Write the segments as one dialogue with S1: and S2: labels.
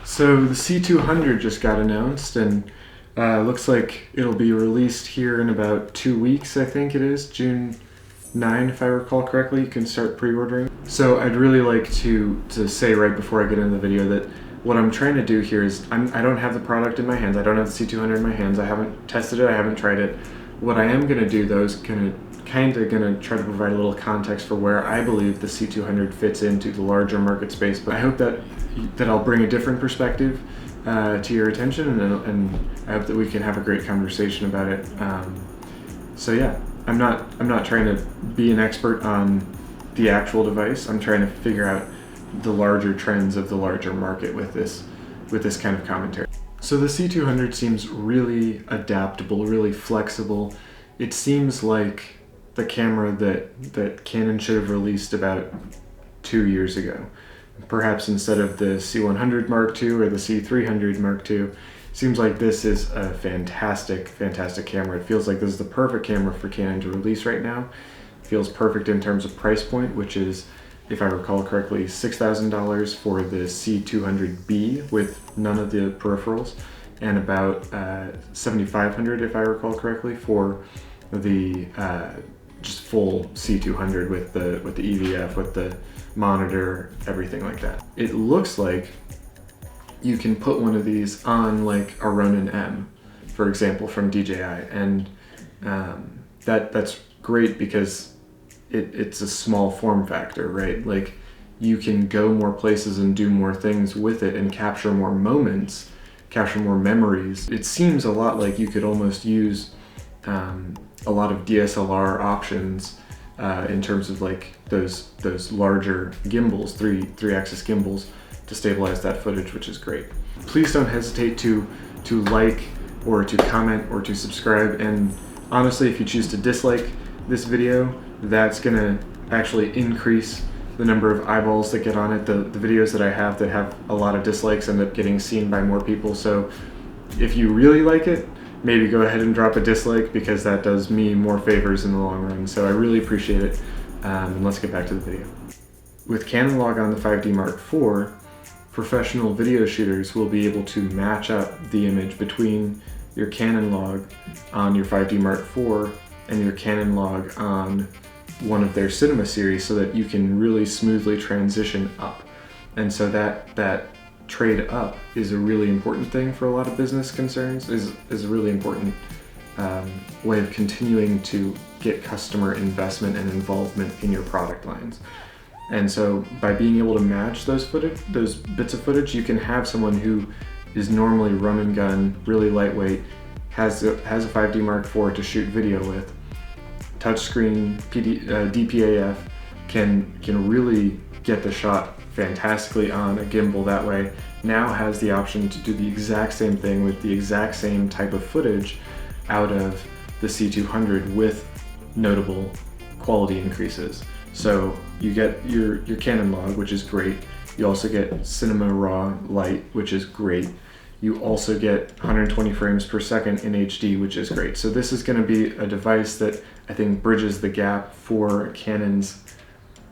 S1: So the C200 just got announced, and looks like it'll be released here in about 2 weeks, I think it is, June 9, if I recall correctly. You can start pre-ordering. So I'd really like to say right before I get into the video that what I'm trying to do here is I don't have the product in my hands. I don't have the C200 in my hands. I haven't tested it. I haven't tried it. What I am going to do, though, is kind of going to try to provide a little context for where I believe the C200 fits into the larger market space. But I hope that I'll bring a different perspective to your attention, and I hope that we can have a great conversation about it. So yeah, I'm not trying to be an expert on the actual device. I'm trying to figure out the larger trends of the larger market with this kind of commentary. So the C200 seems really adaptable, really flexible. It seems like the camera that Canon should have released about 2 years ago. Perhaps instead of the C100 Mark II or the C300 Mark II, seems like this is a fantastic camera. It feels like this is the perfect camera for Canon to release right now. It feels perfect in terms of price point, which is, if I recall correctly, $6,000 for the C200B with none of the peripherals, and about $7,500, if I recall correctly, for the just full C200 with the EVF, with the monitor, everything like that. It looks like you can put one of these on like a Ronin M, for example, from DJI, and that's great because it's a small form factor, right? Like, you can go more places and do more things with it and capture more moments, capture more memories. It seems a lot like you could almost use a lot of DSLR options in terms of like those larger gimbals, three-axis gimbals, to stabilize that footage, which is great. Please don't hesitate to like or to comment or to subscribe, and honestly, if you choose to dislike this video, that's gonna actually increase the number of eyeballs that get on it. The videos that I have that have a lot of dislikes end up getting seen by more people. So if you really like it, maybe go ahead and drop a dislike, because that does me more favors in the long run. So I really appreciate it. And let's get back to the video. With Canon log on the 5D Mark IV, professional video shooters will be able to match up the image between your Canon log on your 5D Mark IV and your Canon log on one of their cinema series, so that you can really smoothly transition up. And so that trade up is a really important thing for a lot of business concerns, is a really important way of continuing to get customer investment and involvement in your product lines. And so by being able to match those bits of footage, you can have someone who is normally run and gun, really lightweight, has a 5D Mark IV to shoot video with, touchscreen, DPAF, can really get the shot fantastically on a gimbal that way. Now has the option to do the exact same thing with the exact same type of footage out of the C200 with notable quality increases. So you get your Canon log, which is great. You also get Cinema Raw Light, which is great. You also get 120 frames per second in HD, which is great. So this is going to be a device that I think bridges the gap for Canon's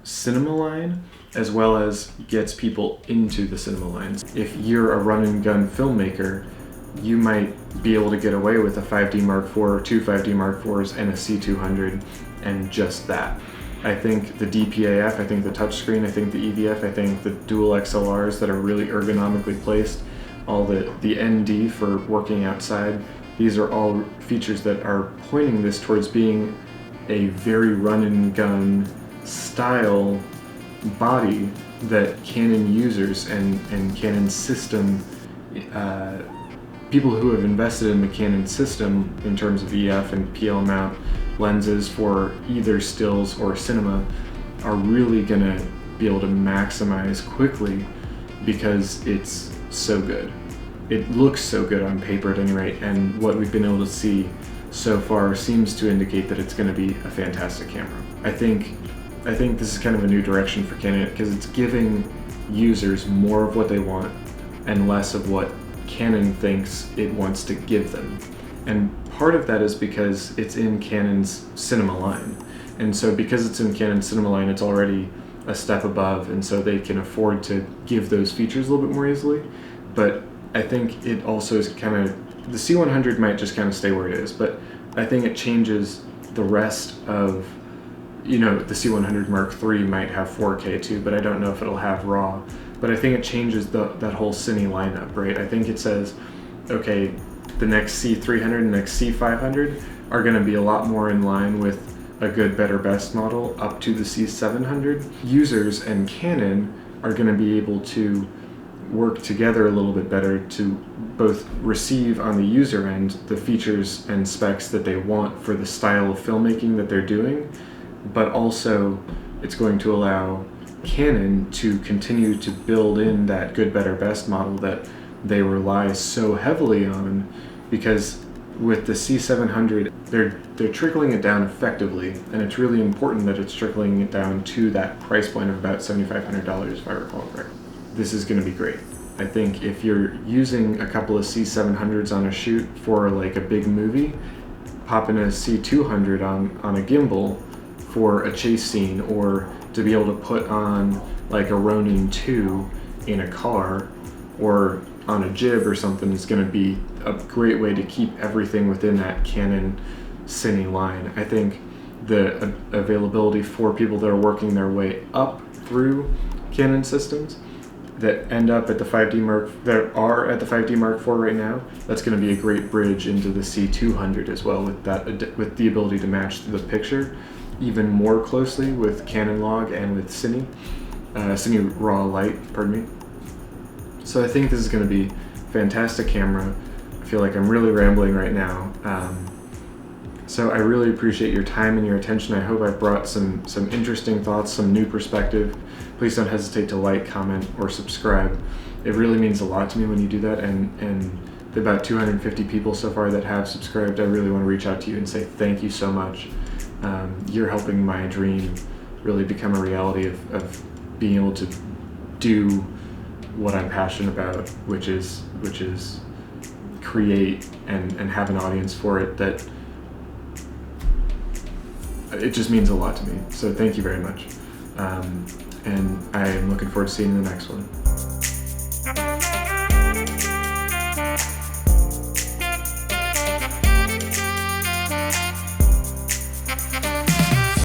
S1: cinema line, as well as gets people into the cinema lines. If you're a run and gun filmmaker, you might be able to get away with a 5D Mark IV or two 5D Mark IVs and a C200 and just that. I think the DPAF, I think the touchscreen, I think the EVF, I think the dual XLRs that are really ergonomically placed, all the ND for working outside, these are all features that are pointing this towards being a very run and gun style body that Canon users and Canon system, people who have invested in the Canon system in terms of EF and PL mount lenses for either stills or cinema, are really gonna be able to maximize quickly, because it's so good. It looks so good on paper at any rate, and what we've been able to see so far seems to indicate that it's going to be a fantastic camera. I think this is kind of a new direction for Canon, because it's giving users more of what they want and less of what Canon thinks it wants to give them. And part of that is because it's in Canon's cinema line. And so because it's in Canon's cinema line, it's already a step above, and so they can afford to give those features a little bit more easily. but I think it also is kind of, the C100 might just kind of stay where it is, but I think it changes the rest of, you know, the C100 Mark III might have 4K too, but I don't know if it'll have RAW. But I think it changes that whole cine lineup, right? I think it says, okay, the next C300 and next C500 are going to be a lot more in line with a good, better, best model up to the C700. Users and Canon are going to be able to work together a little bit better to both receive on the user end the features and specs that they want for the style of filmmaking that they're doing, but also it's going to allow Canon to continue to build in that good, better, best model that they rely so heavily on, because with the C700 they're trickling it down effectively, and it's really important that it's trickling it down to that price point of about $7,500 if I recall correctly. This is going to be great. I think if you're using a couple of C700s on a shoot for like a big movie, pop in a C200 on a gimbal for a chase scene, or to be able to put on like a Ronin 2 in a car or on a jib or something is going to be a great way to keep everything within that Canon cine line. I think the availability for people that are working their way up through Canon systems that end up at the 5D Mark, that are at the 5D Mark IV right now, that's going to be a great bridge into the C200 as well, with that, with the ability to match the picture even more closely with Canon log and with Cine Raw Light, pardon me. So I think this is going to be a fantastic camera. I feel like I'm really rambling right now. So I really appreciate your time and your attention. I hope I've brought some interesting thoughts, some new perspective. Please don't hesitate to like, comment, or subscribe. It really means a lot to me when you do that, and the about 250 people so far that have subscribed, I really want to reach out to you and say thank you so much. You're helping my dream really become a reality of being able to do what I'm passionate about, which is create and have an audience for it. That it just means a lot to me. So thank you very much. And I'm looking forward to seeing you in the next one.